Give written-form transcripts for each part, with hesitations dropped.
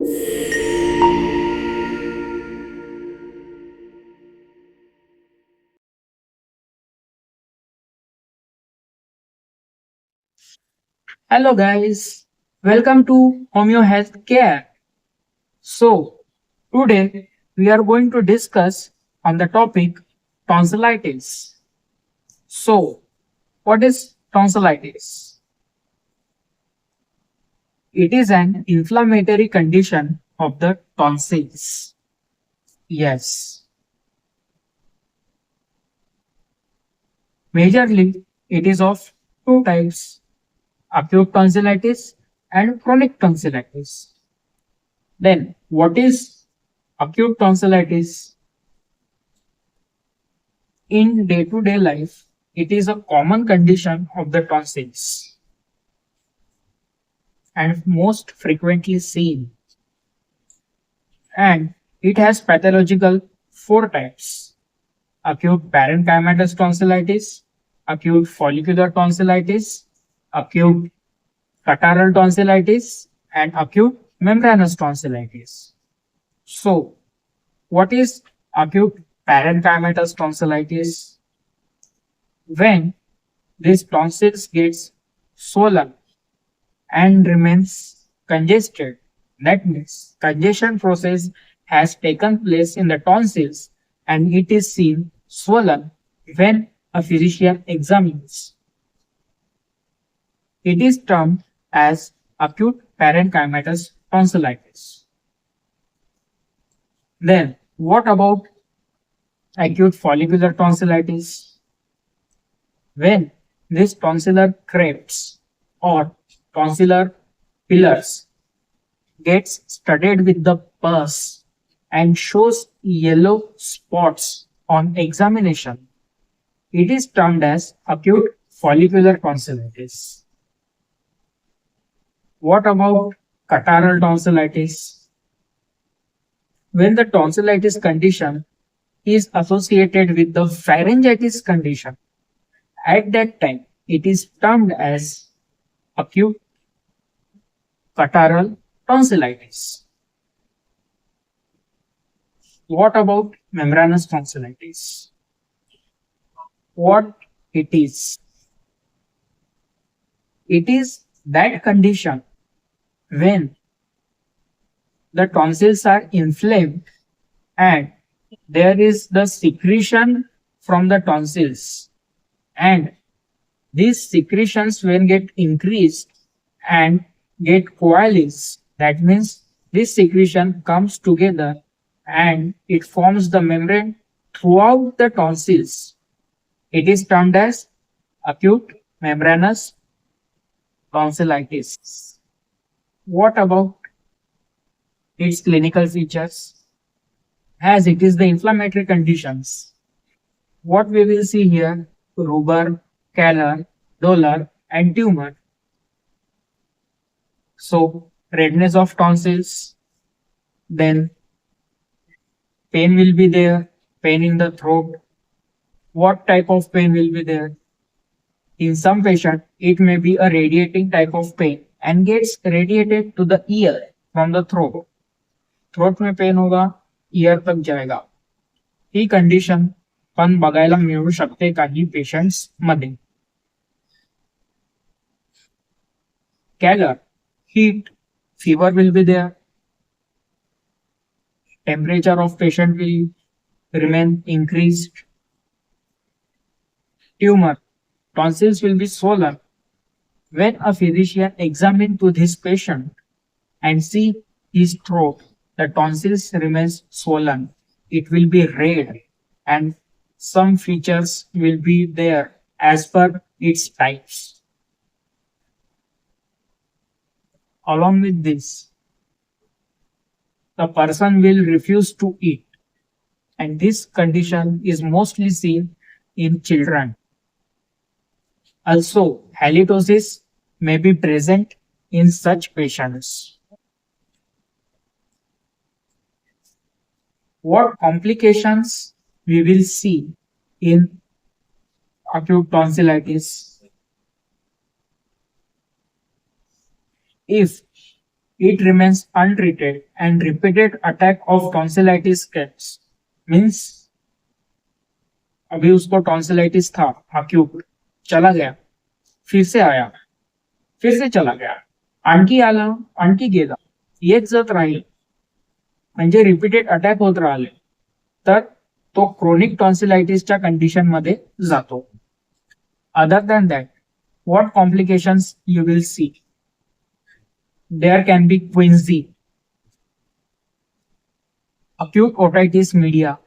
Hello guys, welcome to Homeo Healthcare. So, today we are going to discuss on the topic tonsillitis. So, what is tonsillitis? It is an inflammatory condition of the tonsils. Yes, majorly it is of two types, acute tonsillitis and chronic tonsillitis. Then, what is acute tonsillitis? In day to day life, it is a common condition of the tonsils and most frequently seen. And it has pathological four types: acute parenchymatous tonsillitis, acute follicular tonsillitis, acute catarrhal tonsillitis, and acute membranous tonsillitis. So, what is acute parenchymatous tonsillitis? When these tonsils gets swollen and remains congested. That means congestion process has taken place in the tonsils and it is seen swollen when a physician examines. It is termed as acute parenchymatous tonsillitis. Then, what about acute follicular tonsillitis? When these tonsillar crepes or tonsillar pillars gets studded with the pus and shows yellow spots on examination, it is termed as acute follicular tonsillitis. What about catarrhal tonsillitis? When the tonsillitis condition is associated with the pharyngitis condition, at that time it is termed as acute catarrhal tonsillitis. What about membranous tonsillitis? What it is? It is that condition when the tonsils are inflamed and there is the secretion from the tonsils, and these secretions will get increased and get coalesced. That means this secretion comes together and it forms the membrane throughout the tonsils. It is termed as acute membranous tonsillitis. What about its clinical features? As it is the inflammatory conditions, what we will see here: rubor, calor, dolor, and tumor. So, redness of tonsils, then pain will be there, pain in the throat. What type of pain will be there? In some patient, it may be a radiating type of pain and gets radiated to the ear from the throat. Throat में pen होगा, year तक जाएगा. ही condition पण बघायला मिळू शकते काही patients मध्ये. Calor, heat, fever will be there. Temperature of patient will remain increased. Tumor, tonsils will be swollen. When a physician examines to this patient and see his throat, the tonsils remains swollen. It will be red and some features will be there as per its types. Along with this, the person will refuse to eat, and this condition is mostly seen in children. Also, halitosis may be present in such patients. What complications we will see in acute tonsillitis? If it remains untreated and repeated attack of tonsillitis comes. Means अभी उसको tonsillitis था acute, चला गया, फिर से आया, फिर से चला गया, आणखी आला, आणखी गेला, येत जात राहील, म्हणजे रिपीटेड अटॅक होत राहिले, तर तो क्रोनिक टॉन्सिलाइटिसच्या कंडिशन मध्ये जातो. Other than that, what complications you will see? There can be quinsy, acute otitis media.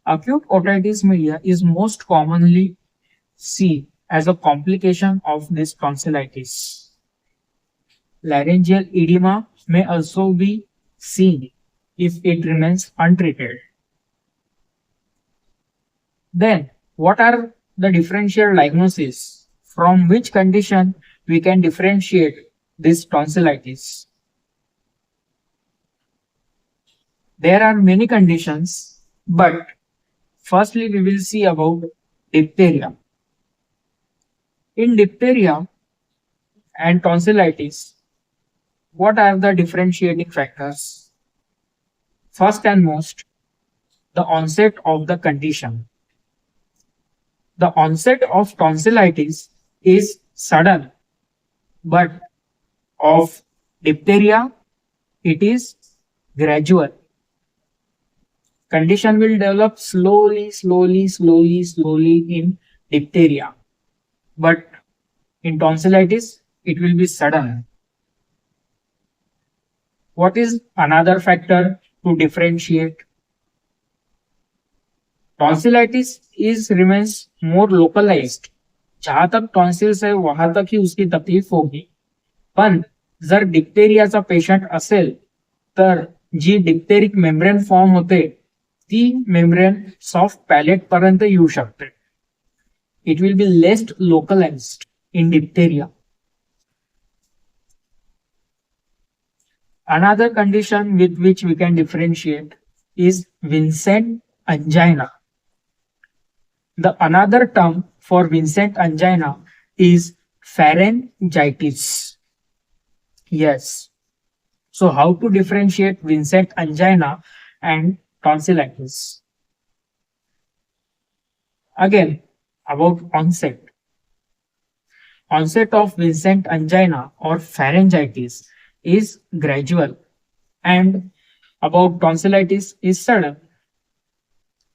Acute otitis media is most commonly seen as a complication of this tonsillitis. Laryngeal edema may also be seen if it remains untreated. Then, what are the differential diagnoses? From which condition we can differentiate this tonsillitis? There are many conditions, but firstly we will see about diphtheria. In diphtheria and tonsillitis, what are the differentiating factors? First and most, the onset of the condition. The onset of tonsillitis is sudden, but of diphtheria, it is gradual. Condition will develop slowly in diphtheria, but in tonsillitis, it will be sudden. What is another factor to differentiate? Tonsillitis is remains more localised. जहां तक tonsils है वहां तक ही उसकी तकलीफ होगी, पण जर डिप्थेरियाचा पेशंट असेल तर जी डिप्थेरिक मेम्ब्रेन फॉर्म होते ती मेम्ब्रेन सॉफ्ट पॅलेट पर्यंत येऊ शकते. It will be less localised in diphtheria. Another condition with which we can differentiate is Vincent angina. The another term for Vincent angina is pharyngitis. Yes. So how to differentiate Vincent angina and tonsillitis? Again, about onset. Onset of Vincent angina or pharyngitis is gradual, and about tonsillitis is sudden.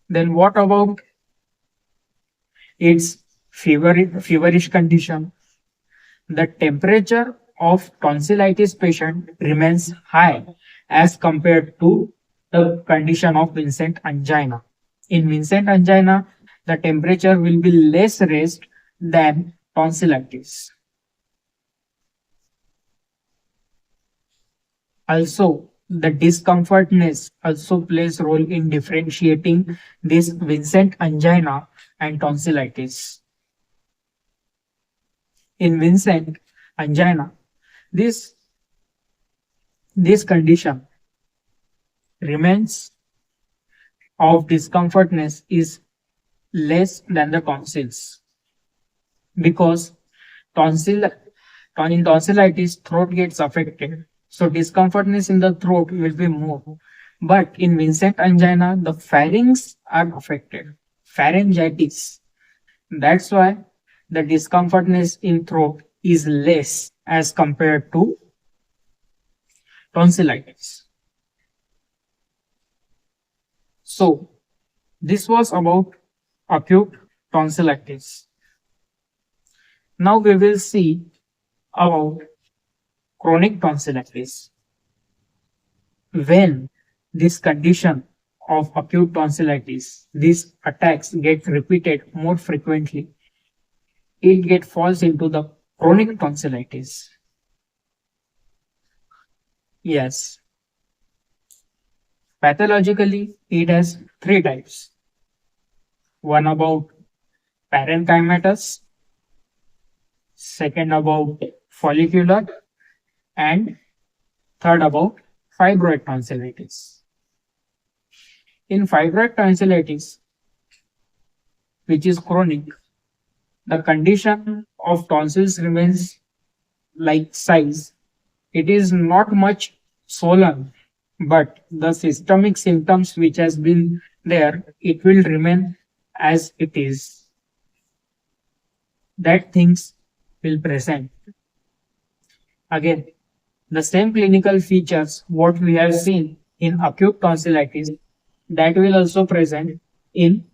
Then what about its feverish condition? The temperature of tonsillitis patient remains high as compared to the condition of Vincent angina. In Vincent angina, the temperature will be less raised than tonsillitis. Also, the discomfortness also plays role in differentiating this Vincent angina and tonsillitis. In Vincent angina, this condition remains of discomfortness is less than the tonsils, because in tonsillitis throat gets affected, so discomfortness in the throat will be more. But in Vincent angina, the pharynx are affected, pharyngitis. That's why the discomfortness in throat is less as compared to tonsillitis. So this was about acute tonsillitis. Now we will see about chronic tonsillitis. When this condition of acute tonsillitis, these attacks get repeated more frequently, it falls into the chronic tonsillitis. Yes. Pathologically, it has three types. One about parenchymatous, second about follicular, and third about fibroid tonsillitis. In fibroid tonsillitis, which is chronic, the condition of tonsils remains like size, it is not much swollen, but the systemic symptoms which has been there, it will remain as it is. That things will present. Again, the same clinical features what we have seen in acute tonsillitis that will also present in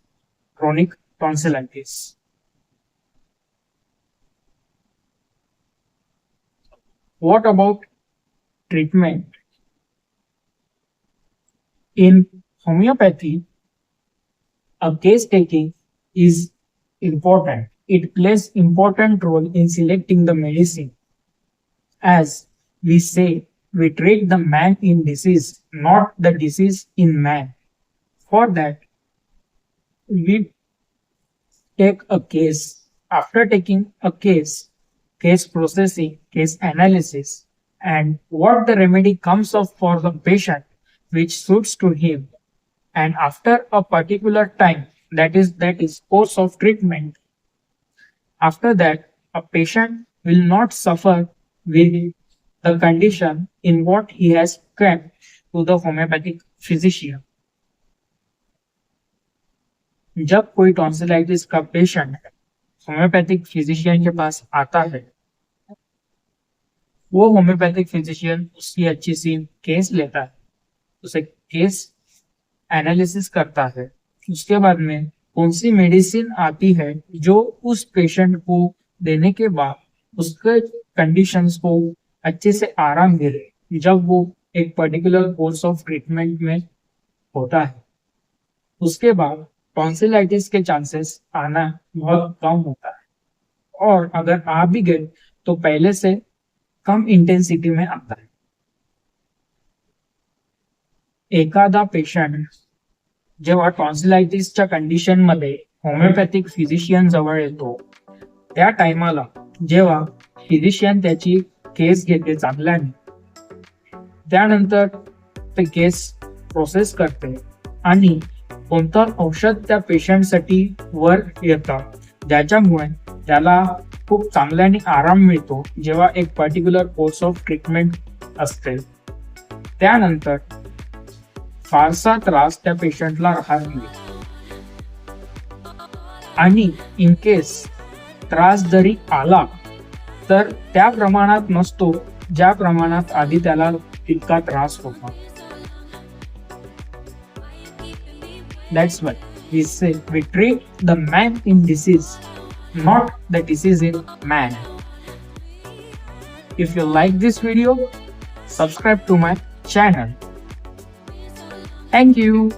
chronic tonsillitis. What about treatment? In homeopathy, a case taking is important. It plays important role in selecting the medicine. As we say, we treat the man in disease, not the disease in man. For that, we take a case. After taking a case processing, case analysis, and what the remedy comes up for the patient which suits to him. And after a particular time, that is course of treatment, after that, a patient will not suffer with the condition in what he has come to the homeopathic physician. जब कोई tonsillitis का patient homeopathic physician के पास आता है, वो homeopathic physician उसकी अच्छी सी case लेता है, उसे केस एनालिसिस करता है, उसके बाद में कौन सी मेडिसिन आती है जो उस पेशेंट को देने के बाद उसके कंडीशंस को अच्छे से आराम दे रहे जब वो एक पर्टिकुलर कोर्स ऑफ ट्रीटमेंट में होता है, उसके बाद टॉन्सिलाइटिस के चांसेस आना बहुत कम होता है, और अगर आ भी गए तो पहले से कम इंटेंसिटी में आता है. एखादा पेशंट जेव्हा टॉन्सिलाइटिसच्या कंडिशन मध्ये होमिओपॅथिक फिजिशियन जवळ येतो, त्या टायमाला जेव्हा फिजिशियन त्याची केस घेते चांगल्याने, त्यानंतर ते केस प्रोसेस करते आणि कोणतं औषध त्या पेशंटसाठी वर येतं ज्याच्यामुळे त्याला खूप चांगल्याने आराम मिळतो जेव्हा एक पर्टिक्युलर कोर्स ऑफ ट्रीटमेंट असते. त्यानंतर फारसा त्रास त्या पेशंटला राहत नाही, आणि इन केस त्रास जरी आला तर त्या प्रमाणात नसतो ज्या प्रमाणात आधी त्याला तितका त्रास होता. That's why we say we treat the man in disease, not the disease in man. If you like this video, subscribe to my channel. Thank you.